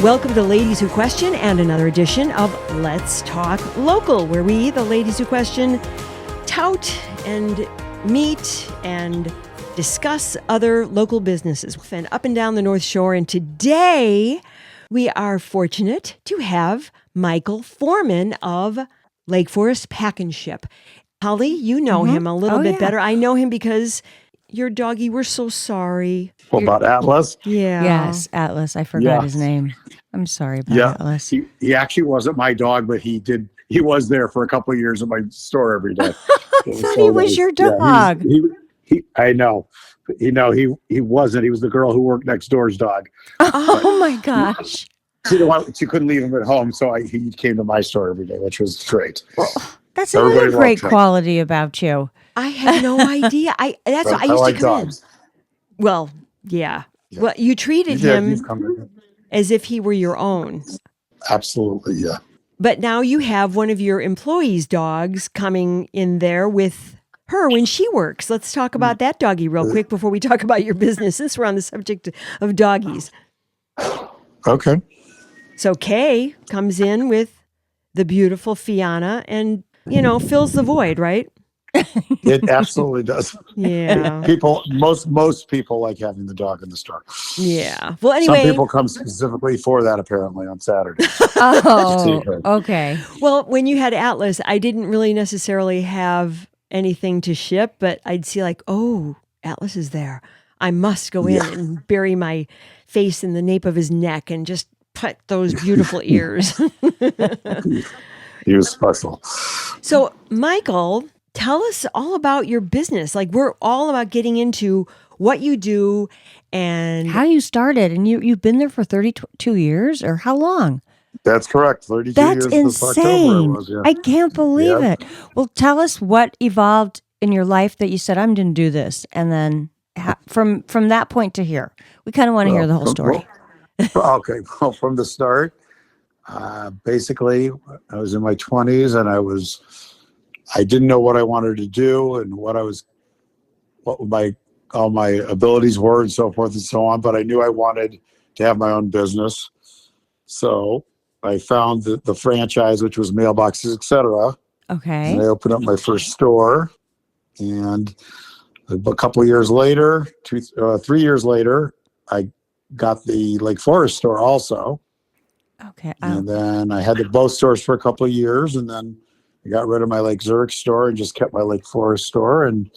Welcome to Ladies Who Question and another edition of Let's Talk Local, where we, the Ladies Who Question, tout and meet and discuss other local businesses and up and down the North Shore. And today we are fortunate to have Michael Forman of Lake Forest Pack and Ship. Holly, you know him a little bit better. I know him because your doggy, we're so sorry. What about Atlas? Yeah. Yes, Atlas. I forgot his name. I'm sorry about Atlas. He actually wasn't my dog, but he was there for a couple of years at my store every day. I thought he was your dog. I know. He wasn't. He was the girl who worked next door's dog. Oh my gosh. She couldn't leave him at home, so he came to my store every day, which was great. Well, that's another great quality about you. I had no idea. I used to come dogs. In. Well, yeah. Well, you treated him as if he were your own. Absolutely, yeah. But now you have one of your employees' dogs coming in there with her when she works. Let's talk about that doggy real quick before we talk about your business, since we're on the subject of doggies. Okay. So Kay comes in with the beautiful Fianna and, fills the void, right? It absolutely does. Yeah. Most people like having the dog in the store. Yeah. Well, anyway. Some people come specifically for that, apparently, on Saturday. Oh, okay. Well, when you had Atlas, I didn't really necessarily have anything to ship, but I'd see Atlas is there. I must go in and bury my face in the nape of his neck and just put those beautiful ears. He was special. So, Michael, tell us all about your business. We're all about getting into what you do and how you started. And you've been there for 32 years, or how long? That's correct. 32 That's years. That's insane. October it was, I can't believe it. Well, tell us what evolved in your life that you said, I'm going to do this. And then from that point to here, we kind of want to hear the whole story. Okay. Well, from the start, basically, I was in my 20s and I didn't know what I wanted to do and what all my abilities were and so forth and so on, but I knew I wanted to have my own business. So I found the franchise, which was mailboxes, etc. Okay. And I opened up my first store, and a couple of years later, 3 years later, I got the Lake Forest store also. Okay. And then I had both stores for a couple of years, and then I got rid of my Lake Zurich store and just kept my Lake Forest store, and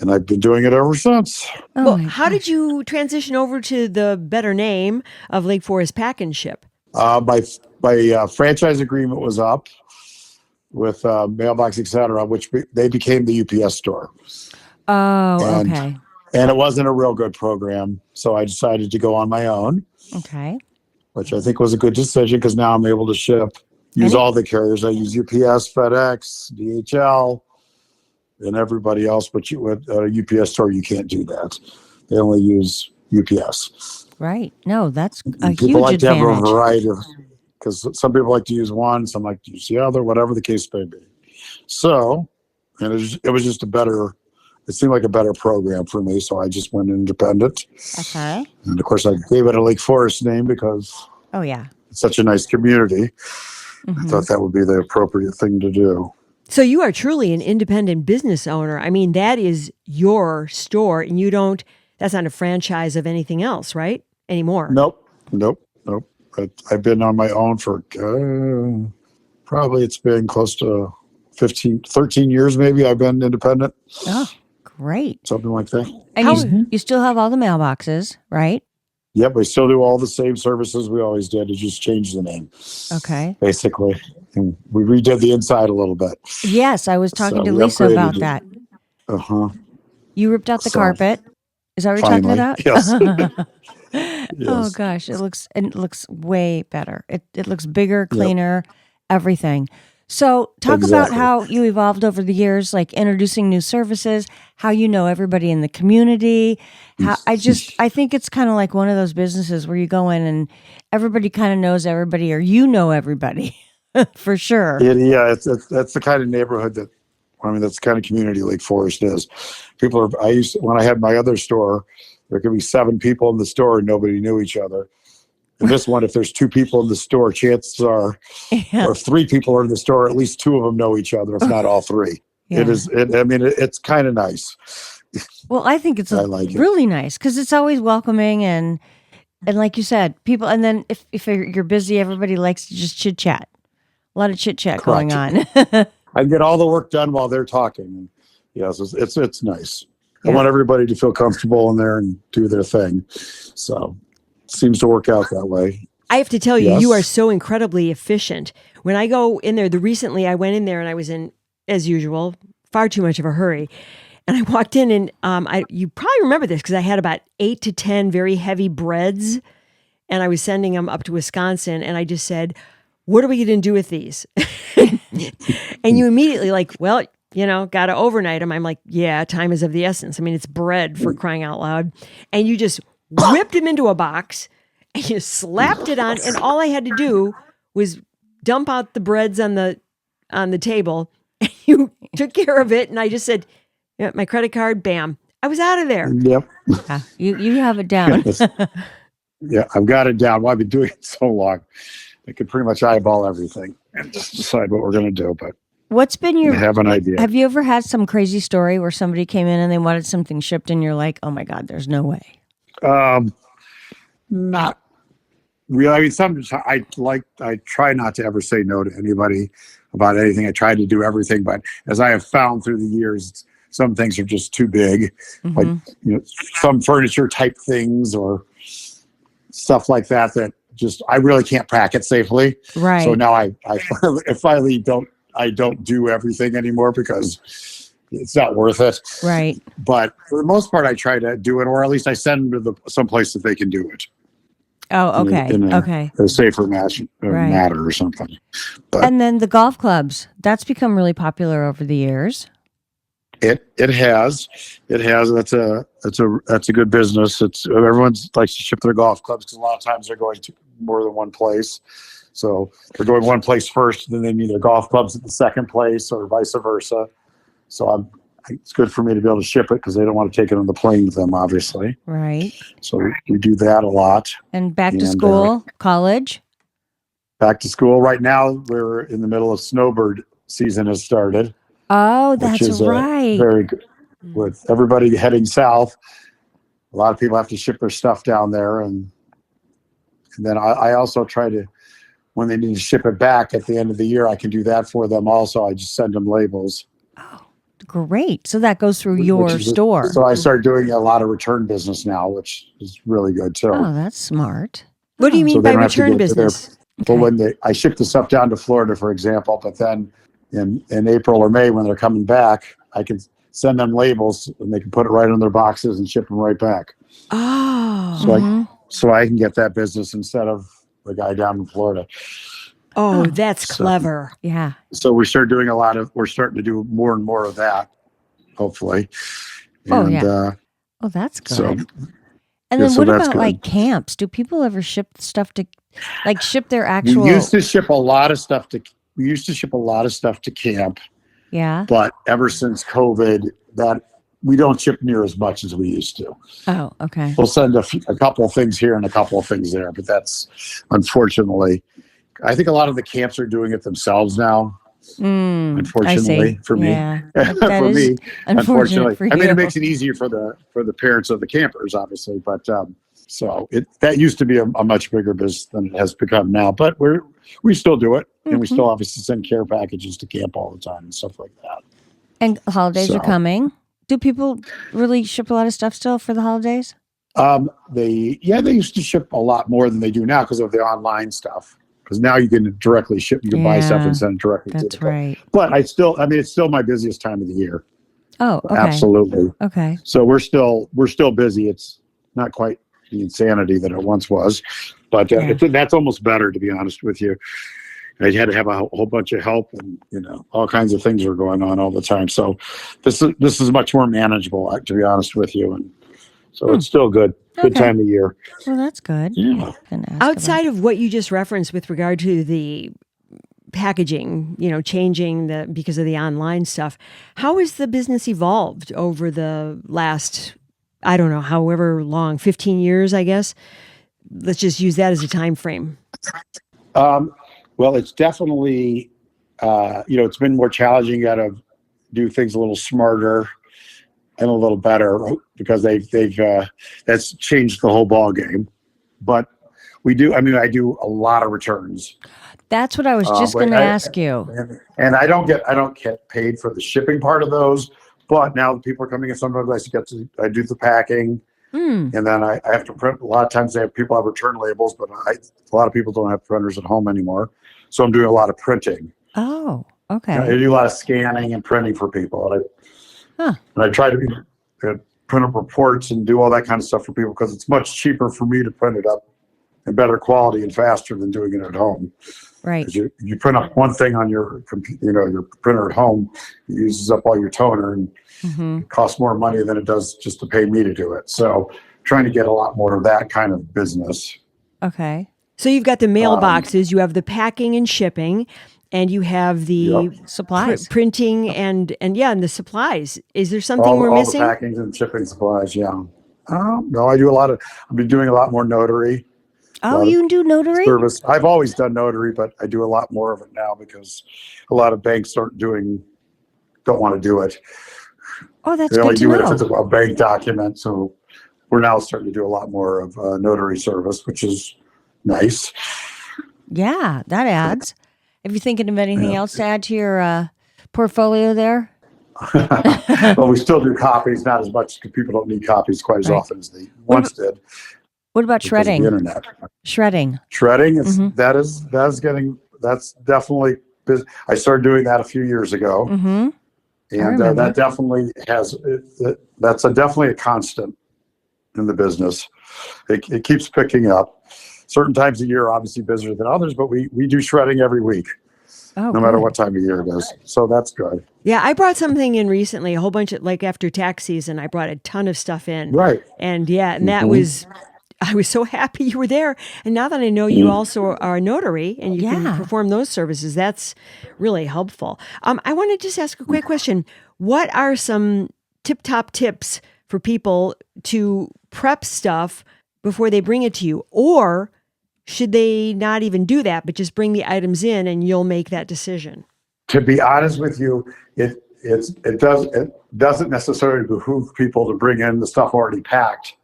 I've been doing it ever since. Well, how did you transition over to the better name of Lake Forest Pack and Ship? My franchise agreement was up with Mailbox, etc., which they became the UPS store. Oh, okay. And it wasn't a real good program, so I decided to go on my own. Okay. Which I think was a good decision because now I'm able to use all the carriers. I use UPS, FedEx, DHL, and everybody else. But at a UPS store, you can't do that. They only use UPS. Right. No, that's a huge people like advantage. To have a variety because some people like to use one, some like to use the other, whatever the case may be. So, and it was just it seemed like a better program for me, so I just went independent. Okay. And of course, I gave it a Lake Forest name because it's such a nice community. I thought that would be the appropriate thing to do. So you are truly an independent business owner. I mean, that is your store, and that's not a franchise of anything else, right? Anymore. Nope. I've been on my own for probably it's been close to 13 years maybe. I've been independent. Oh, great. Something like that. And you still have all the mailboxes, right? Yep, we still do all the same services we always did. It just changed the name. Okay. Basically. And we redid the inside a little bit. Yes, I was talking to Lisa about that. Uh-huh. You ripped out the carpet. Is that what you're talking about? Yes. Yes. Oh gosh, it looks way better. It looks bigger, cleaner, everything. So talk about how you evolved over the years, like introducing new services, how you know everybody in the community. I think it's kind of like one of those businesses where you go in and everybody kind of knows everybody, or you know everybody for sure. That's the kind of neighborhood that's the kind of community Lake Forest is. When I had my other store, there could be 7 people in the store and nobody knew each other. And this one, if there's 2 people in the store, chances are, or if 3 people are in the store, at least 2 of them know each other, if not all 3. Yeah. It's kind of nice. Well, I think it's really nice because it's always welcoming and like you said, people. And then if you're busy, everybody likes to just chit chat. A lot of chit chat going on. I get all the work done while they're talking. Yes, it's nice. Yeah. I want everybody to feel comfortable in there and do their thing. So it seems to work out that way. I have to tell you, you are so incredibly efficient. When I go in there, recently I went in there and I was in, as usual, far too much of a hurry. And I walked in and you probably remember this because I had about 8 to 10 very heavy breads and I was sending them up to Wisconsin. And I just said, what are we going to do with these? And you immediately well, got to overnight them. I'm like, yeah, time is of the essence. I mean, it's bread for crying out loud. And you just whipped them into a box and you slapped it on. And all I had to do was dump out the breads on the table. And you took care of it. And I just said, yeah, my credit card, bam. I was out of there. Yep. Yeah, you have it down. Yeah, I've got it down. Well, I've been doing it so long. I could pretty much eyeball everything and just decide what we're going to do. But what's been I have an idea. Have you ever had some crazy story where somebody came in and they wanted something shipped and you're like, oh my God, there's no way? Not really. I mean, I try not to ever say no to anybody about anything. I try to do everything, but as I have found through the years, some things are just too big, like some furniture type things or stuff like that just I really can't pack it safely. Right. So now I finally don't do everything anymore because it's not worth it. Right. But for the most part, I try to do it, or at least I send them to some place that they can do it. Oh, okay. In a safer matter or something. But and then the golf clubs, that's become really popular over the years. It has. That's a good business. Everyone likes to ship their golf clubs because a lot of times they're going to more than one place. So they're going one place first, then they need their golf clubs at the second place, or vice versa. So it's good for me to be able to ship it because they don't want to take it on the plane with them, obviously. Right. So we do that a lot. And back to school, college. Back to school. Right now, we're in the middle of snowbird season has started. Oh, that's right. Very good. With everybody heading south, a lot of people have to ship their stuff down there. And then I also try to, when they need to ship it back at the end of the year, I can do that for them also. I just send them labels. Oh, great. So that goes through your store. So I started doing a lot of return business now, which is really good too. Oh, that's smart. What do you mean by return business? Well, when I ship the stuff down to Florida, for example, but then in April or May when they're coming back, I can send them labels and they can put it right on their boxes and ship them right back. Oh. So I can get that business instead of the guy down in Florida. Oh, that's clever. Yeah. So we're starting to do more and more of that, hopefully. Oh, that's good. And then what about like camps? Do people ever ship stuff to, ship their actual? We used to ship a lot of stuff to camp. Yeah. But ever since COVID, that we don't ship near as much as we used to. Oh, okay. We'll send a couple of things here and a couple of things there, but that's unfortunately, I think a lot of the camps are doing it themselves now. Unfortunately for me, unfortunately, for you. I mean, it makes it easier for the parents of the campers, obviously, but so that used to be a much bigger business than it has become now. But we still do it, and we still obviously send care packages to camp all the time and stuff like that. And holidays are coming. Do people really ship a lot of stuff still for the holidays? They used to ship a lot more than they do now because of the online stuff. Because now you can directly ship, you can buy stuff and send it directly to them. That's right. But it's still my busiest time of the year. Oh, okay. Absolutely. Okay. So we're still busy. It's not quite the insanity that it once was, but that's almost better, to be honest with you. I had to have a whole bunch of help, and all kinds of things are going on all the time. So this is much more manageable, to be honest with you, and so it's still good. Good time of year. Well, that's good. Yeah. Outside of what you just referenced with regard to the packaging, changing because of the online stuff, how has the business evolved over the last, I don't know, however long, 15 years, I guess? let's just use that as a time frame. Well, it's definitely, it's been more challenging. You got to do things a little smarter and a little better because they've that's changed the whole ball game. But I do a lot of returns. That's what I was just going to ask you. And I don't get paid for the shipping part of those. But now the people are coming in. Sometimes I do the packing. And then I have to print. A lot of times people have return labels, but a lot of people don't have printers at home anymore. So I'm doing a lot of printing. Oh, okay. I do a lot of scanning and printing for people. And I try to print up reports and do all that kind of stuff for people because it's much cheaper for me to print it up in better quality and faster than doing it at home. Right. You print up one thing on your your printer at home, it uses up all your toner and it costs more money than it does just to pay me to do it. So trying to get a lot more of that kind of business. Okay. So you've got the mailboxes, you have the packing and shipping, and you have the supplies, printing, and the supplies. Is there something we're missing? All the packings and shipping supplies. Yeah. No, I've been doing a lot more notary. Oh, you do notary? Service. I've always done notary, but I do a lot more of it now because a lot of banks don't want to do it. Oh, that's they good only to do know. it if it's a bank document. So we're now starting to do a lot more of notary service, which is nice. Yeah, that adds. Have you thinking of anything else to add to your portfolio there? Well, we still do copies, not as much because people don't need copies quite as often as they once did. What about shredding? The internet. Shredding is that's definitely business. I started doing that a few years ago, and that definitely that's definitely a constant in the business. It keeps picking up. Certain times of year, obviously busier than others, but we do shredding every week. No matter what time of year it is. So that's good. Yeah, I brought something in recently, a whole bunch of, after tax season, I brought a ton of stuff in. Right. And that was, I was so happy you were there. And now that I know you also are a notary and you can perform those services, that's really helpful. I want to just ask a quick question. What are some tip-top tips for people to prep stuff before they bring it to you? Or should they not even do that, but just bring the items in and you'll make that decision? To be honest with you, it doesn't necessarily behoove people to bring in the stuff already packed,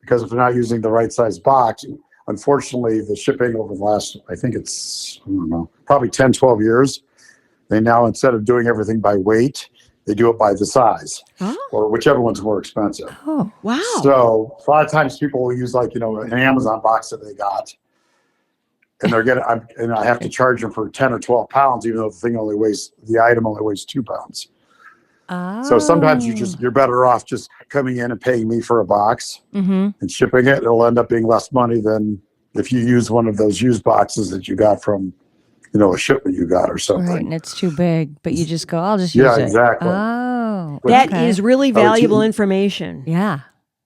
because if they're not using the right size box, unfortunately, the shipping over the last, I think it's, probably 10, 12 years, they now, instead of doing everything by weight, they do it by the size or whichever one's more expensive. Oh, wow. So a lot of times people will use an Amazon box that they got, and I have to charge them for 10 or 12 pounds, even though the item only weighs 2 pounds. Oh. So sometimes you're better off just coming in and paying me for a box and shipping it. It'll end up being less money than if you use one of those used boxes that you got from, a shipment you got or something. Right, and it's too big, but you just go, I'll just use it. Yeah, exactly. Oh, that is really valuable information. Yeah.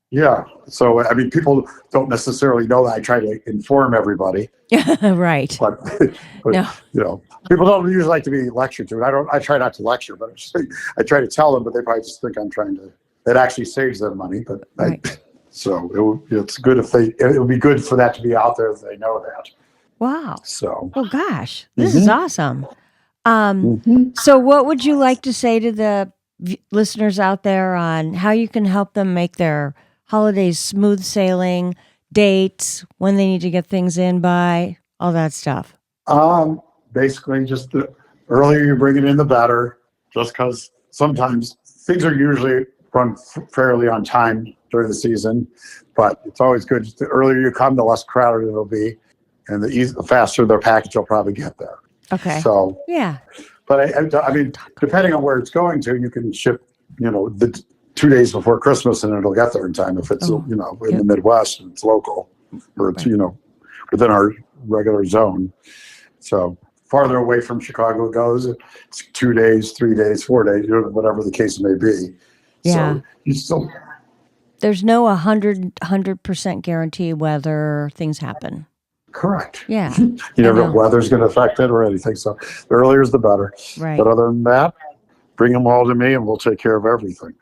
Yeah. So, people don't necessarily know that. I try to inform everybody. Right. But No. People don't usually like to be lectured to. I try not to lecture, but I try to tell them, but they probably just think I'm trying to. It actually saves them money, but it's good it would be good for that to be out there if they know that. Wow. So. Well, gosh, this is awesome. So what would you like to say to the listeners out there on how you can help them make their holidays smooth sailing, dates, when they need to get things in by, all that stuff? Basically, just the earlier you bring it in, the better, just because sometimes things are usually run fairly on time during the season, but it's always good. The earlier you come, the less crowded it'll be, and the faster their package will probably get there. Okay. So, yeah. But depending on where it's going to, you can ship, the 2 days before Christmas and it'll get there in time if it's, in the Midwest and it's local, or it's, within our regular zone. So farther away from Chicago it goes, it's 2 days, 3 days, 4 days, whatever the case may be. Yeah. So you still. There's no 100% guarantee whether things happen. Correct. Yeah. You never know if weather's going to affect it or anything. So the earlier is the better. Right. But other than that, bring them all to me and we'll take care of everything.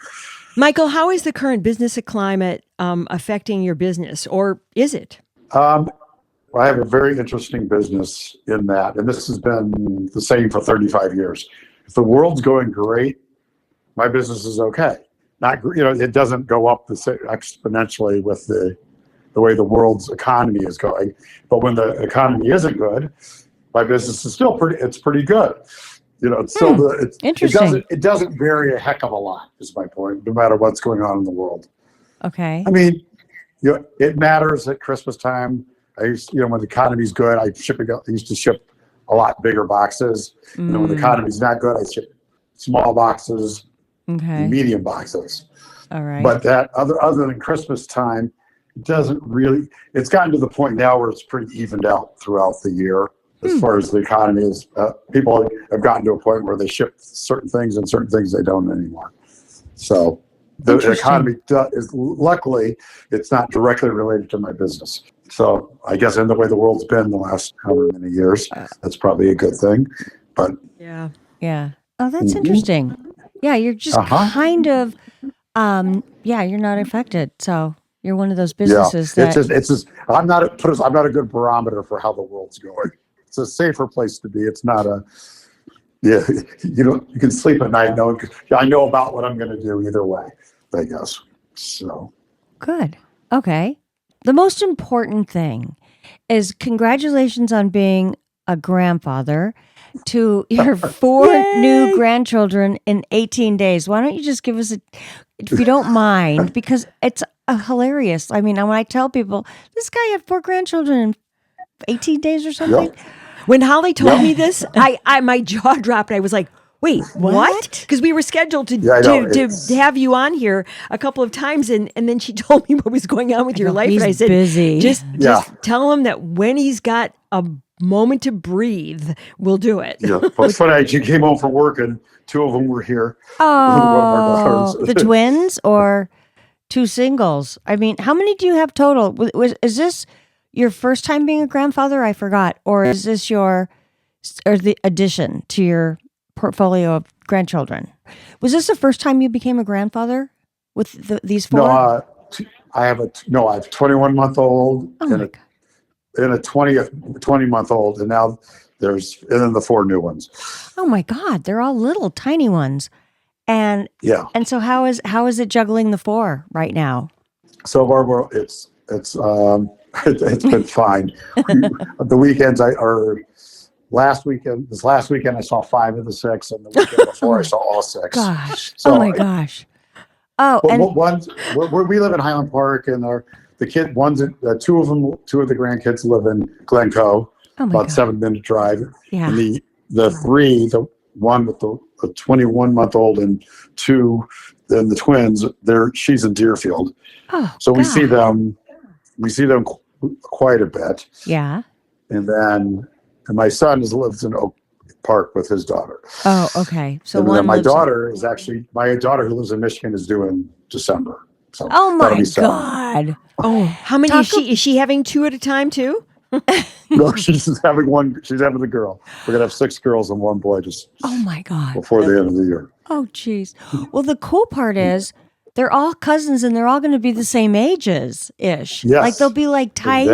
Michael, how is the current business climate affecting your business, or is it? I have a very interesting business in that, and this has been the same for 35 years. If the world's going great, my business is okay. Not, it doesn't go up exponentially with the way the world's economy is going. But when the economy isn't good, my business is still pretty good. It's still interesting. It doesn't vary a heck of a lot, is my point, no matter what's going on in the world. Okay. I mean, it matters at Christmas time. I used, when the economy's good, I used to ship a lot bigger boxes. When the economy's not good, I ship small boxes, medium boxes. All right. But that other than Christmas time, it doesn't really. It's gotten to the point now where it's pretty evened out throughout the year as far as the economy is. People have gotten to a point where they ship certain things and certain things they don't anymore. So the economy is, luckily, it's not directly related to my business. So I guess in the way the world's been the last however many years, that's probably a good thing. But yeah. Oh, that's interesting. Yeah, you're just kind of, you're not affected. So you're one of those businesses that it's just I'm not a good barometer for how the world's going. It's a safer place to be. It's not a you can sleep at night knowing I know about what I'm going to do either way, I guess. So good. Okay. The most important thing is congratulations on being a grandfather to your 4 new grandchildren in 18 days. Why don't you just give us if you don't mind, because it's hilarious. I mean, when I tell people, this guy had 4 grandchildren in 18 days or something. Yep. When Holly told me this, I my jaw dropped. I was like, wait, what? Because we were scheduled to have you on here a couple of times, and then she told me what was going on with your life. And I said, busy. Just tell him that when he's got a moment to breathe, we'll do it. Yeah, well, it's funny. She came home from work, and 2 of them were here. Oh, the twins or 2 singles? I mean, how many do you have total? Is this your first time being a grandfather? I forgot. Or is this the addition to your portfolio of grandchildren? Was this the first time you became a grandfather with these 4? No, I have a 21-month-old and a 20-month-old, and now then the 4 new ones. Oh my God, they're all little tiny ones. And and so how is it juggling the 4 right now? So Barbara, it's been fine. The weekends this last weekend I saw 5 of the 6, and the weekend before I saw all 6. Gosh. So, oh my gosh. Oh, and we live in Highland Park, and the kid, 2 of the grandkids live in Glencoe, about 7-minute drive. Yeah. And the 3, the one with the 21-month-old and 2, then the twins, she's in Deerfield. Oh, so we see them quite a bit. Yeah. And then my son lives in Oak Park with his daughter. Oh, okay. So my daughter who lives in Michigan is due in December. So oh my God. Oh, how many is she having 2 at a time too? No, she's having one. She's having the girl. We're gonna have 6 girls and 1 boy oh my God. before the end of the year. Oh geez. Well, the cool part is they're all cousins and they're all going to be the same ages ish. Yes, like they'll be like tight,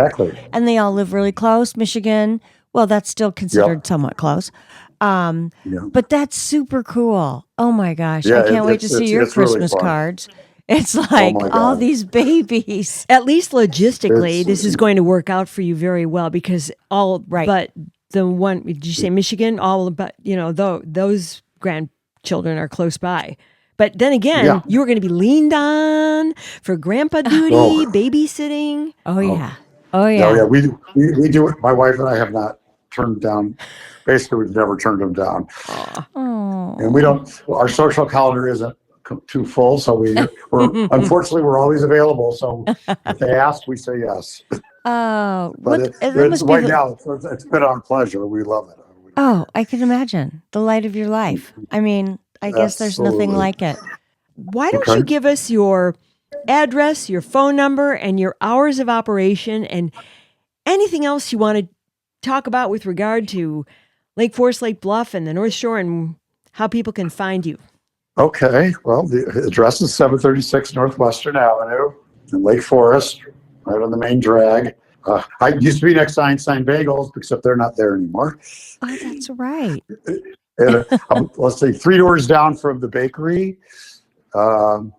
and they all live really close. Michigan. Well, that's still considered somewhat close. But that's super cool. Oh my gosh. I can't wait to see your Christmas cards. It's like all these babies. At least logistically, this is going to work out for you very well because but the one, did you say Michigan? All but, those grandchildren are close by. But then again, you were going to be leaned on for grandpa duty, babysitting. Oh, yeah. We do it. My wife and I have not turned down. Basically, we've never turned them down. And we don't. Our social calendar isn't too full, so we're unfortunately we're always available. So if they ask, we say yes. Oh, but now it's been our pleasure. We love it. Oh, I can imagine the light of your life. I mean, I guess there's nothing like it. Why don't you give us your address, your phone number, and your hours of operation, and anything else you want to talk about with regard to Lake Forest, Lake Bluff, and the North Shore, and how people can find you? Okay. Well, the address is 736 Northwestern Avenue in Lake Forest, right on the main drag. I used to be next to Einstein Bagels, except they're not there anymore. Oh, that's right. And let's say 3 doors down from the bakery. The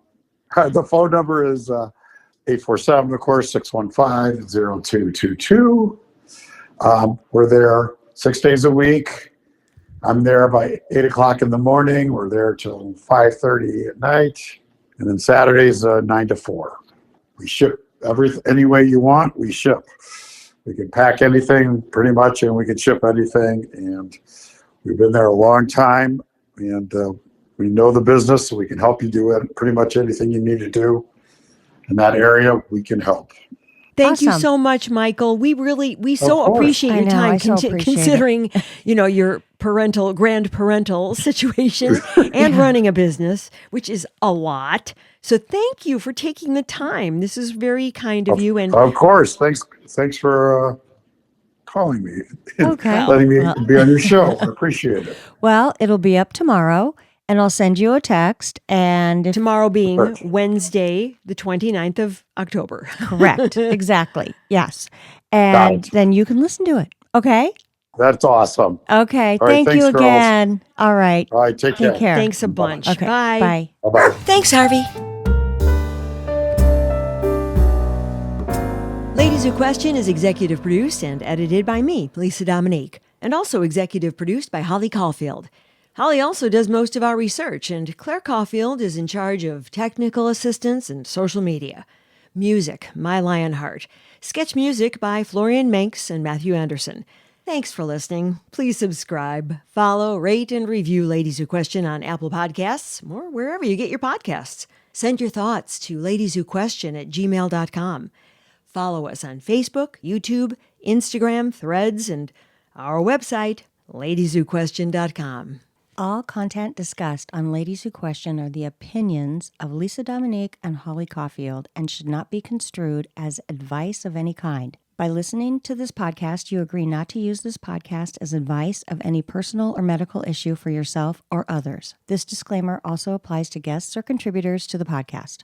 phone number is 847, of course, 615-0222. We're there 6 days a week. I'm there by 8 o'clock in the morning. We're there till 5:30 at night. And then Saturdays, 9 to 4. We ship everything, any way you want, we ship. We can pack anything pretty much, and we can ship anything. And we've been there a long time, and we know the business, so we can help you do it. Pretty much anything you need to do in that area, we can help. Thank you Awesome. so much, Michael. We so course. appreciate your I know, time, I so appreciate considering, your grandparental situation and running a business, which is a lot. So thank you for taking the time. This is very kind of you. And Of course. Thanks for calling me and Okay. letting me be on your show. I appreciate it. Well, it'll be up tomorrow, and I'll send you a text. And if tomorrow being Correct. Wednesday, the 29th of October. correct, exactly, yes, Got and it. then you can listen to it. Okay. That's awesome. Okay. All right, Thank thanks, you girls. again. All right. All right. Take Take care. Thanks a bunch. Okay. Bye. Bye. Bye-bye. Thanks, Harvey. Ladies Who Question is executive produced and edited by me, Lisa Dominique, and also executive produced by Holly Caulfield. Holly also does most of our research, and Claire Caulfield is in charge of technical assistance and social media. Music, My Lionheart. Sketch music by Florian Manx and Matthew Anderson. Thanks for listening. Please subscribe, follow, rate, and review Ladies Who Question on Apple Podcasts or wherever you get your podcasts. Send your thoughts to ladieswhoquestion@gmail.com. Follow us on Facebook, YouTube, Instagram, Threads, and our website, ladieswhoquestion.com. All content discussed on Ladies Who Question are the opinions of Lisa Dominique and Holly Caulfield and should not be construed as advice of any kind. By listening to this podcast, you agree not to use this podcast as advice of any personal or medical issue for yourself or others. This disclaimer also applies to guests or contributors to the podcast.